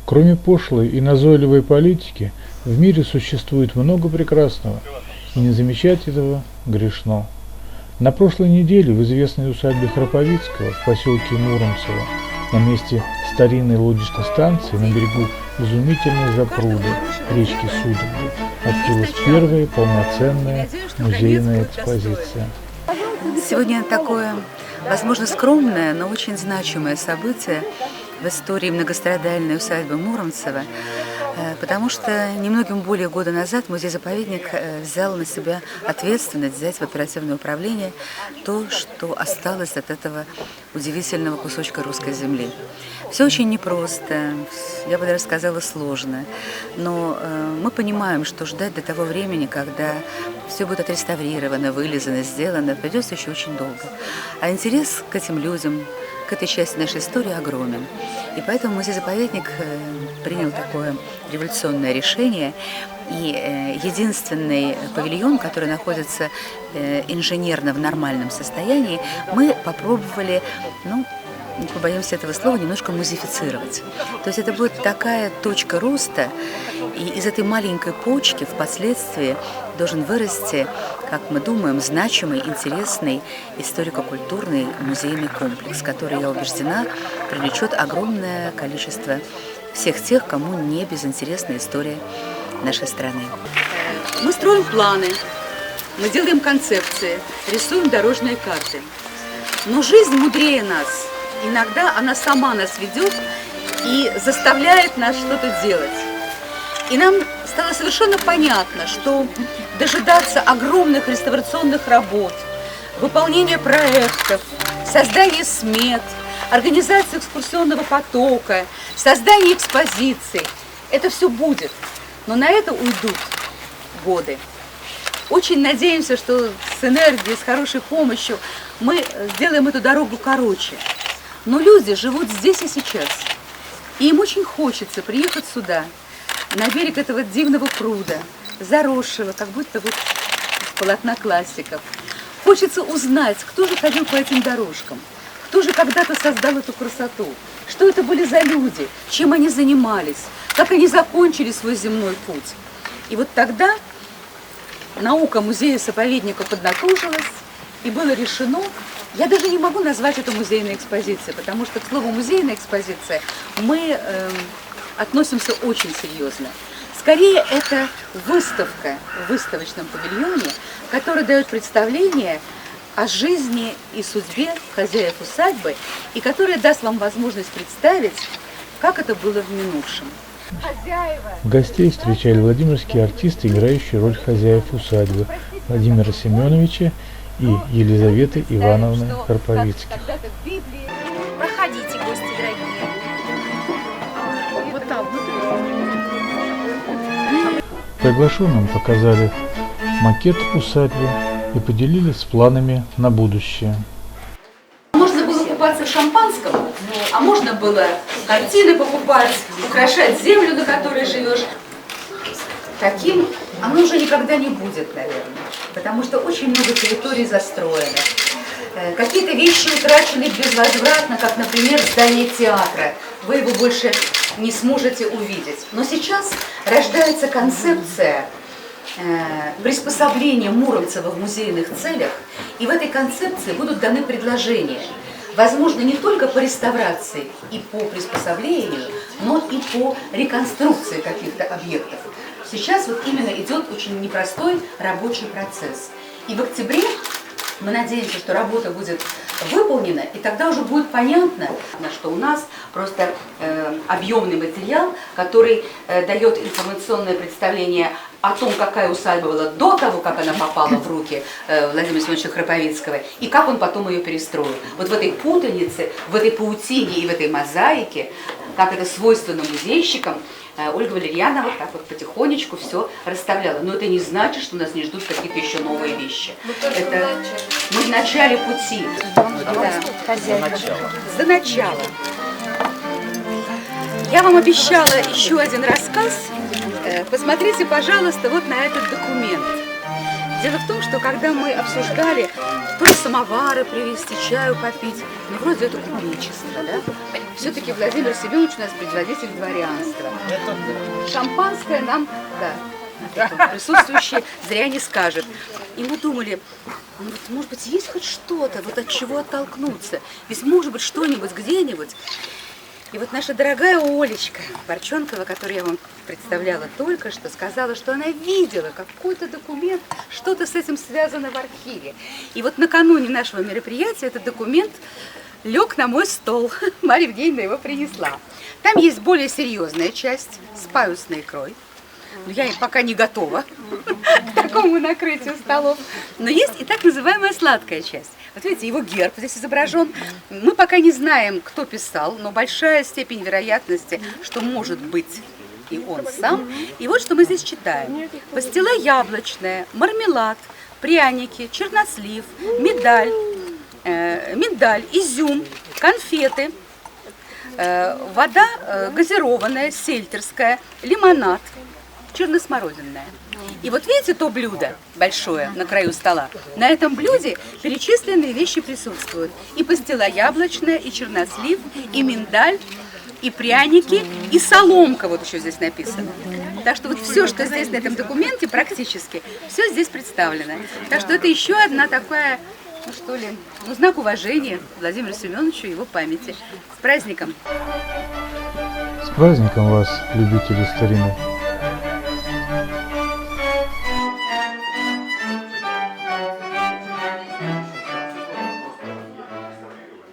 Кроме пошлой и назойливой политики, в мире существует много прекрасного, и не замечать этого грешно. На прошлой неделе в известной усадьбе Храповицкого в поселке Муромцево на месте старинной лодочной станции на берегу изумительной запруды речки Судоги открылась первая полноценная музейная экспозиция. Сегодня такое, возможно, скромное, но очень значимое событие в истории многострадальной усадьбы Муромцева, потому что немногим более года назад музей-заповедник взял на себя ответственность взять в оперативное управление то, что осталось от этого удивительного кусочка русской земли. Все очень непросто, я бы даже сказала сложно, но мы понимаем, что ждать до того времени, когда все будет отреставрировано, вылизано, сделано, придется еще очень долго. А интерес к этим людям, к этой части нашей истории огромен. И поэтому музей-заповедник принял такое революционное решение. И единственный павильон, который находится инженерно в нормальном состоянии, мы попробовали, не побоимся этого слова, немножко музеифицировать. То есть это будет такая точка роста, и из этой маленькой почки впоследствии должен вырасти, как мы думаем, значимый, интересный историко-культурный музейный комплекс, который, я убеждена, привлечет огромное количество всех тех, кому не безинтересна история нашей страны. Мы строим планы, мы делаем концепции, рисуем дорожные карты. Но жизнь мудрее нас. Иногда она сама нас ведет и заставляет нас что-то делать. И нам стало совершенно понятно, что дожидаться огромных реставрационных работ, выполнения проектов, создания смет, организации экскурсионного потока, создания экспозиций, это все будет. Но на это уйдут годы. Очень надеемся, что с энергией, с хорошей помощью мы сделаем эту дорогу короче. Но люди живут здесь и сейчас. И им очень хочется приехать сюда, на берег этого дивного пруда, заросшего, как будто вот с полотна классиков. Хочется узнать, кто же ходил по этим дорожкам, кто же когда-то создал эту красоту, что это были за люди, чем они занимались, как они закончили свой земной путь. И вот тогда наука музея-заповедника поднатужилась, и было решено, я даже не могу назвать это музейной экспозицией, потому что к слову музейная экспозиция мы относимся очень серьезно. Скорее, это выставка в выставочном павильоне, которая дает представление о жизни и судьбе хозяев усадьбы, и которая даст вам возможность представить, как это было в минувшем. Гостей встречали владимирские артисты, играющие роль хозяев усадьбы Владимира Семеновича и Елизаветы Ивановны Храповицких. Проходите, гости дорогие. Вот там, Приглашенным показали макет усадьбы и поделились планами на будущее. Можно было купаться в шампанском, а можно было картины покупать, украшать землю, на которой живешь. Таким оно уже никогда не будет, наверное, потому что очень много территорий застроено. Какие-то вещи утрачены безвозвратно, как, например, здание театра. Вы его больше не сможете увидеть. Но сейчас рождается концепция приспособления Муромцева в музейных целях, и в этой концепции будут даны предложения. Возможно, не только по реставрации и по приспособлению, но и по реконструкции каких-то объектов. Сейчас вот именно идет очень непростой рабочий процесс. И в октябре мы надеемся, что работа будет выполнена, и тогда уже будет понятно, что у нас просто объемный материал, который дает информационное представление о том, какая усадьба была до того, как она попала в руки Владимира Семеновича Храповицкого, и как он потом ее перестроил. Вот в этой путанице, в этой паутине и в этой мозаике, как это свойственно музейщикам, Ольга Валерьянова так вот потихонечку все расставляла. Но это не значит, что нас не ждут какие-то еще новые вещи. Это мы в начале пути. Да. За начало. Я вам обещала еще один рассказ. Посмотрите, пожалуйста, вот на этот документ. Дело в том, что когда мы обсуждали, то ли самовары привезти, чаю попить, ну вроде это купечество, да? Все-таки Владимир Семенович у нас предводитель дворянства. Шампанское нам, да, присутствующие зря не скажет. И мы думали, ну, вот, может быть, есть хоть что-то, вот от чего оттолкнуться. Ведь может быть что-нибудь где-нибудь. И вот наша дорогая Олечка Борченкова, которую я вам представляла только что, сказала, что она видела какой-то документ, что-то с этим связано в архиве. И вот накануне нашего мероприятия этот документ лег на мой стол. Марья Евгеньевна его принесла. Там есть более серьезная часть с паюсной икрой. Но я пока не готова к такому накрытию столов. Но есть и так называемая сладкая часть. Вот видите, его герб здесь изображен. Мы пока не знаем, кто писал, но большая степень вероятности, что может быть и он сам. И вот что мы здесь читаем. Пастила яблочная, мармелад, пряники, чернослив, миндаль, изюм, конфеты, вода газированная, сельтерская, лимонад, черносмородинная. И вот видите то блюдо большое на краю стола? На этом блюде перечисленные вещи присутствуют. И пастила яблочная, и чернослив, и миндаль, и пряники, и соломка, вот еще здесь написано. Так что вот все, что здесь на этом документе, практически, все здесь представлено. Так что это еще одна такая, ну что ли, ну, знак уважения Владимиру Семеновичу и его памяти. С праздником! С праздником вас, любители старины!